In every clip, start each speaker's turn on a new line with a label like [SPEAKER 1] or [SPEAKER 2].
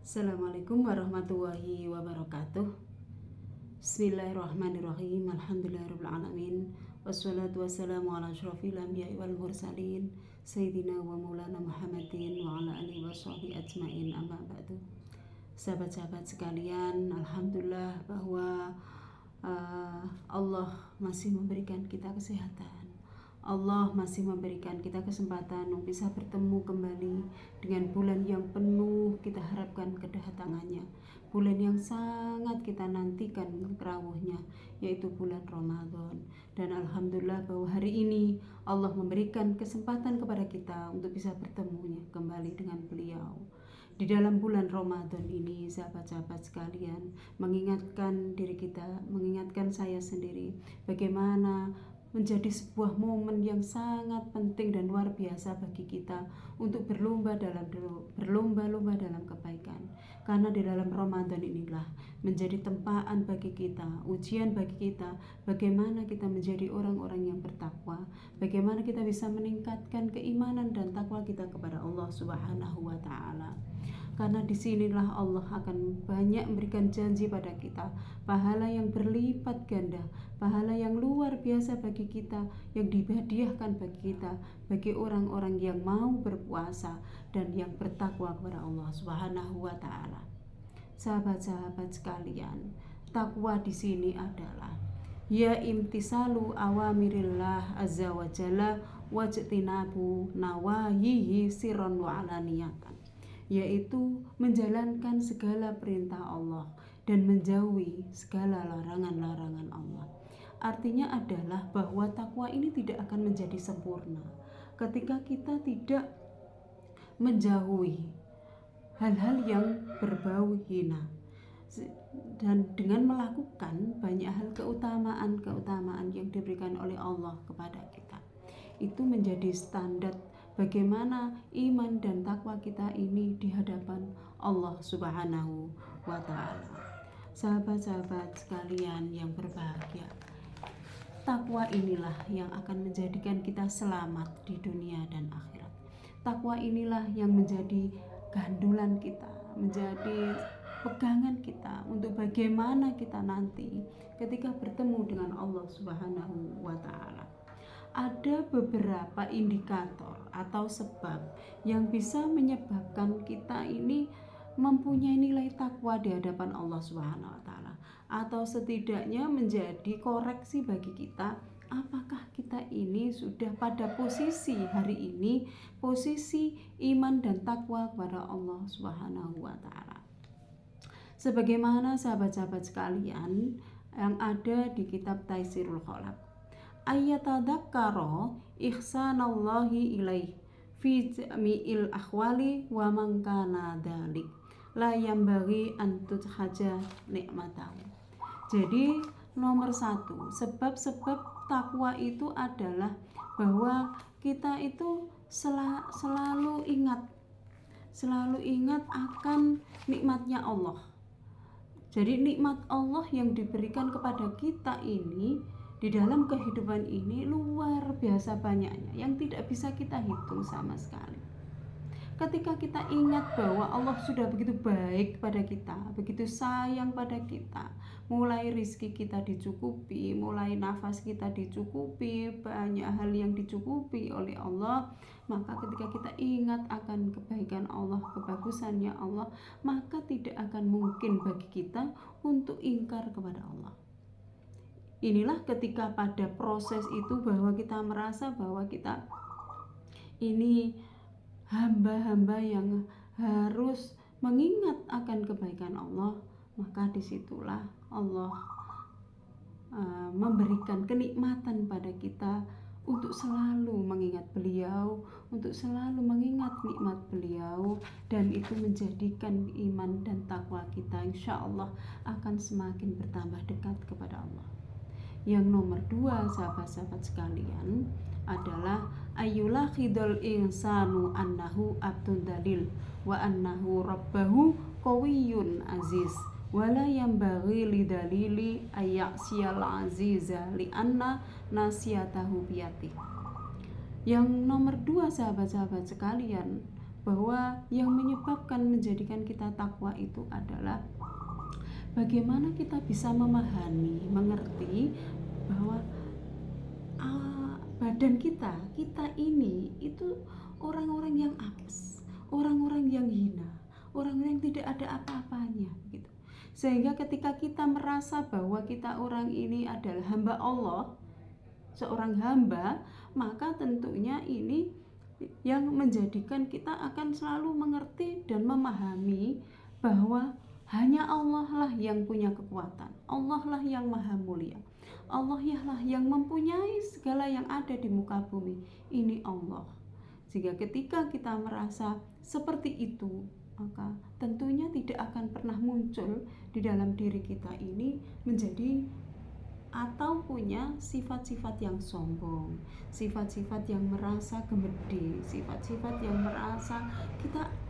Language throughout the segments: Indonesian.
[SPEAKER 1] Assalamualaikum warahmatullahi wabarakatuh. Bismillahirrahmanirrahim. Alhamdulillahirrahmanirrahim. Wassalatu wassalamu ala asyrafil anbiya'i wal mursalin Sayyidina wa maulana Muhammadin wa ala alihi wa sahbihi ajma'in, amma ba'du. Sahabat-sahabat sekalian, alhamdulillah bahwa Allah masih memberikan kita kesehatan. Allah masih memberikan kita kesempatan untuk bisa bertemu kembali dengan bulan yang penuh kita harapkan kedatangannya, bulan yang sangat kita nantikan terawuhnya, yaitu bulan Ramadan. Dan alhamdulillah bahwa hari ini Allah memberikan kesempatan kepada kita untuk bisa bertemu kembali dengan beliau. Di dalam bulan Ramadan ini, sahabat-sahabat sekalian, mengingatkan diri kita, mengingatkan saya sendiri, bagaimana menjadi sebuah momen yang sangat penting dan luar biasa bagi kita untuk berlomba dalam kebaikan. Karena di dalam Ramadan inilah menjadi tempaan bagi kita, ujian bagi kita, bagaimana kita menjadi orang-orang yang bertakwa, bagaimana kita bisa meningkatkan keimanan dan takwa kita kepada Allah Subhanahu wa taala. Karena disinilah Allah akan banyak memberikan janji pada kita, pahala yang berlipat ganda, pahala yang luar biasa bagi kita, yang dihadiahkan bagi kita, bagi orang-orang yang mau berpuasa dan yang bertakwa kepada Allah Subhanahu wa taala. Sahabat-sahabat sekalian, takwa di sini adalah ya imtisalu awamirillah azza wa jalla wajtinabu nawahihi sirran wa alaniyatan, yaitu menjalankan segala perintah Allah dan menjauhi segala larangan-larangan Allah. Artinya adalah bahwa takwa ini tidak akan menjadi sempurna ketika kita tidak menjauhi hal-hal yang berbau hina, dan dengan melakukan banyak hal keutamaan yang diberikan oleh Allah kepada kita. Itu menjadi standar bagaimana iman dan takwa kita ini di hadapan Allah Subhanahu wa taala. Sahabat-sahabat sekalian yang berbahagia, takwa inilah yang akan menjadikan kita selamat di dunia dan akhirat. Takwa inilah yang menjadi gandulan kita, menjadi pegangan kita untuk bagaimana kita nanti ketika bertemu dengan Allah Subhanahu wa taala. Ada beberapa indikator atau sebab yang bisa menyebabkan kita ini mempunyai nilai takwa di hadapan Allah Subhanahu wa taala, atau setidaknya menjadi koreksi bagi kita apakah kita ini sudah pada posisi hari ini, posisi iman dan takwa kepada Allah Subhanahu wa taala. Sebagaimana sahabat-sahabat sekalian yang ada di kitab Taisirul Khalaq, ayyatadzakkara ihsanallahi ilaih fi jami'il akhwali wa man kana dzalik la yambaghi an tuthaja nikmatahu. Jadi nomor satu, sebab-sebab takwa itu adalah bahwa kita itu selalu ingat akan nikmatnya Allah. Jadi nikmat Allah yang diberikan kepada kita ini di dalam kehidupan ini luar biasa banyaknya, yang tidak bisa kita hitung sama sekali. Ketika kita ingat bahwa Allah sudah begitu baik pada kita, begitu sayang pada kita, mulai rizki kita dicukupi, mulai nafas kita dicukupi, banyak hal yang dicukupi oleh Allah, maka ketika kita ingat akan kebaikan Allah, kebagusannya Allah, maka tidak akan mungkin bagi kita untuk ingkar kepada Allah. Inilah ketika pada proses itu bahwa kita merasa bahwa kita ini hamba-hamba yang harus mengingat akan kebaikan Allah, maka disitulah Allah memberikan kenikmatan pada kita untuk selalu mengingat beliau, untuk selalu mengingat nikmat beliau, dan itu menjadikan iman dan takwa kita insya Allah akan semakin bertambah dekat kepada Allah. Yang nomor dua, sahabat-sahabat sekalian, adalah ayyulah khidul insanu annahu abdun dalil wa annahu rabbahu qawiyyun aziz wala yambaghi lidalili ayyaksiyal aziza li anna nasiyatahu biyatih. Yang nomor dua, sahabat-sahabat sekalian, bahwa yang menyebabkan menjadikan kita takwa itu adalah bagaimana kita bisa memahami, mengerti bahwa badan kita ini itu orang-orang yang apes, orang-orang yang hina, orang-orang yang tidak ada apa-apanya gitu. Sehingga ketika kita merasa bahwa kita orang ini adalah hamba Allah, seorang hamba, maka tentunya ini yang menjadikan kita akan selalu mengerti dan memahami bahwa hanya Allah lah yang punya kekuatan, Allah lah yang maha mulia, Allah lah yang mempunyai segala yang ada di muka bumi. Ini Allah. Sehingga ketika kita merasa seperti itu, maka tentunya tidak akan pernah muncul di dalam diri kita ini menjadi atau punya sifat-sifat yang sombong, sifat-sifat yang merasa gemede, sifat-sifat yang merasa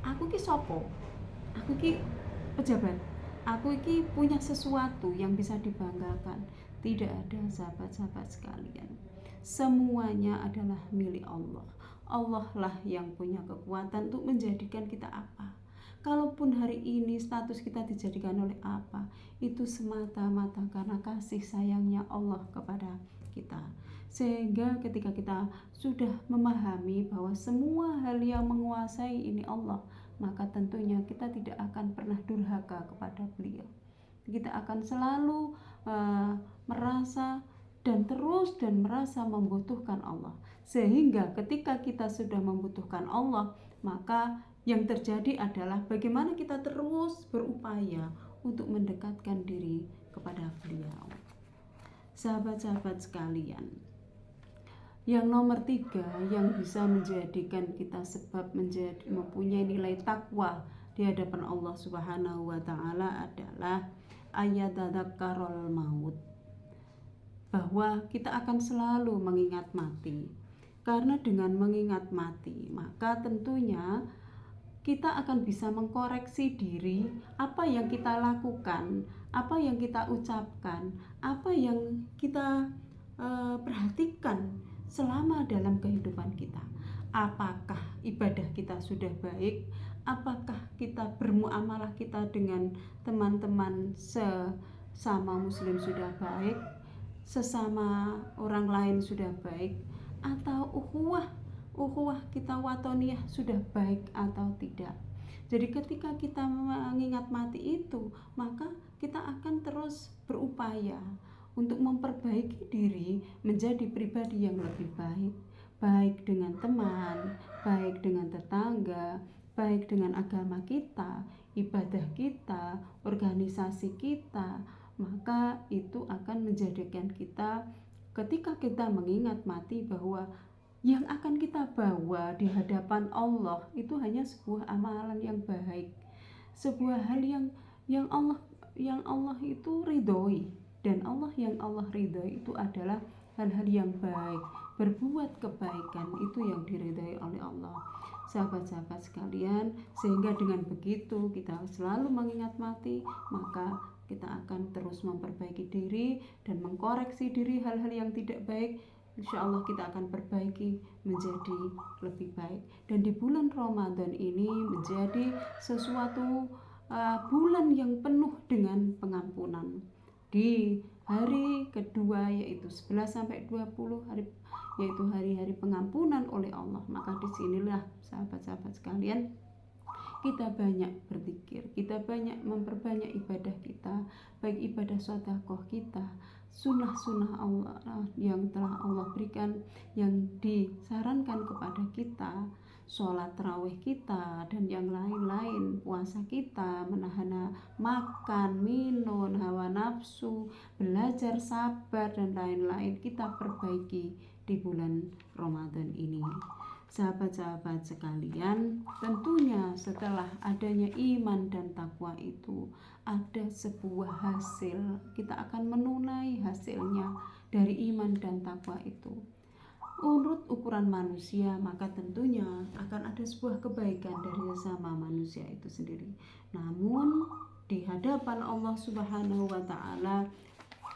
[SPEAKER 1] aku ki sopo, aku ki pejabat, aku ki punya sesuatu yang bisa dibanggakan. Tidak ada, sahabat-sahabat sekalian, semuanya adalah milik Allah. Allah lah yang punya kekuatan untuk menjadikan kita apa. Kalaupun hari ini status kita dijadikan oleh apa, itu semata-mata karena kasih sayangnya Allah kepada kita. Sehingga ketika kita sudah memahami bahwa semua hal yang menguasai ini Allah, maka tentunya kita tidak akan pernah durhaka kepada beliau. Kita akan selalu merasa dan terus merasa membutuhkan Allah. Sehingga ketika kita sudah membutuhkan Allah, maka yang terjadi adalah bagaimana kita terus berupaya untuk mendekatkan diri kepada beliau. Sahabat-sahabat sekalian, yang nomor 3 yang bisa menjadikan kita sebab mempunyai nilai takwa di hadapan Allah Subhanahu wa Ta'ala adalah ayatadzakkarul maut, bahwa kita akan selalu mengingat mati. Karena dengan mengingat mati, maka tentunya kita akan bisa mengkoreksi diri, apa yang kita lakukan, apa yang kita ucapkan, apa yang kita perhatikan selama dalam kehidupan kita. Apakah ibadah kita sudah baik? Apakah kita bermuamalah kita dengan teman-teman sesama muslim sudah baik? Sesama orang lain sudah baik? Atau ukhuwah kita watoniyah sudah baik atau tidak? Jadi ketika kita mengingat mati itu, maka kita akan terus berupaya untuk memperbaiki diri menjadi pribadi yang lebih baik, baik dengan teman, baik dengan tetangga, baik dengan agama kita, ibadah kita, organisasi kita. Maka itu akan menjadikan kita, ketika kita mengingat mati, bahwa yang akan kita bawa di hadapan Allah itu hanya sebuah amalan yang baik, sebuah hal yang Allah itu ridhoi. Dan yang Allah ridhoi itu adalah hal-hal yang baik, berbuat kebaikan itu yang diridhai oleh Allah. Sahabat-sahabat sekalian, sehingga dengan begitu kita selalu mengingat mati, maka kita akan terus memperbaiki diri dan mengkoreksi diri hal-hal yang tidak baik. Insya Allah kita akan perbaiki menjadi lebih baik. Dan di bulan Ramadan ini menjadi sesuatu bulan yang penuh dengan pengampunan. Di hari kedua yaitu 11-20 hari, yaitu hari-hari pengampunan oleh Allah. Maka disinilah sahabat-sahabat sekalian, kita banyak berzikir, kita banyak memperbanyak ibadah kita, baik ibadah sedekah kita, sunnah-sunnah Allah yang telah Allah berikan, yang disarankan kepada kita, sholat tarawih kita, dan yang lain-lain, puasa kita, menahan makan, minum, hawa nafsu, belajar sabar, dan lain-lain, kita perbaiki di bulan Ramadan ini. Sahabat-sahabat sekalian, tentunya setelah adanya iman dan takwa itu ada sebuah hasil, kita akan menunai hasilnya dari iman dan takwa itu. Menurut ukuran manusia, maka tentunya akan ada sebuah kebaikan dari sesama manusia itu sendiri. Namun di hadapan Allah Subhanahu wa Ta'ala,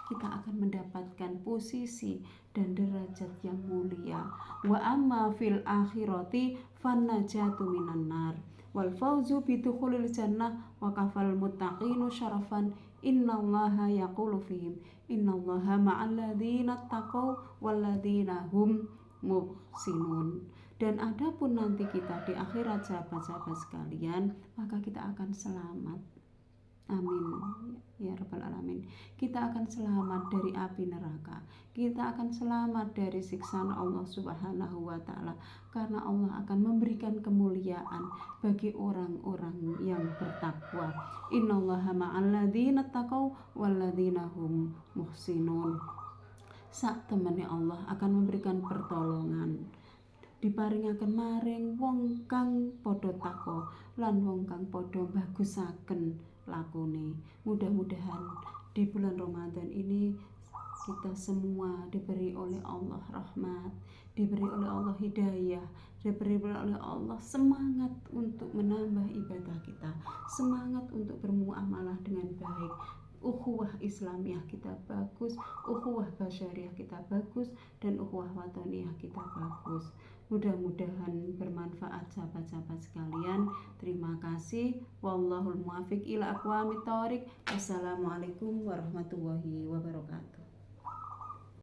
[SPEAKER 1] kita akan mendapatkan posisi dan derajat yang mulia. Wa amma fil akhirati fannajatu minan nar wal fawzu bidukhulil jannah wa kafal muttaqinu syarafan innallaha yaqulu fihim innallaha ma'al ladzina taqaw wal ladzina hum muhsinun. Dan adapun nanti kita di akhirat sahabat-sahabat sekalian, maka kita akan selamat. Amin ya rabbal alamin. Kita akan selamat dari api neraka. Kita akan selamat dari siksaan Allah Subhanahu wa taala, karena Allah akan memberikan kemuliaan bagi orang-orang yang bertakwa. Innallaha ma'al ladzina taqaw wal ladzina hum muhsinun. Sak temene Allah akan memberikan pertolongan, diparingaken maring wong kang padha takwa lan wong kang padha bagusaken lakune. Mudah-mudahan di bulan Ramadan ini kita semua diberi oleh Allah rahmat, diberi oleh Allah hidayah, diberi oleh Allah semangat untuk menambah ibadah kita, semangat untuk bermuamalah dengan baik. Ukhuwah Islamiyah kita bagus, ukhuwah basyariah kita bagus, dan ukhuwah wataniyah kita bagus. Mudah-mudahan bermanfaat sahabat-sahabat sekalian. Terima kasih. Wallahul muwaffiq ila aqwamit thoriq. Wassalamualaikum warahmatullahi wabarakatuh.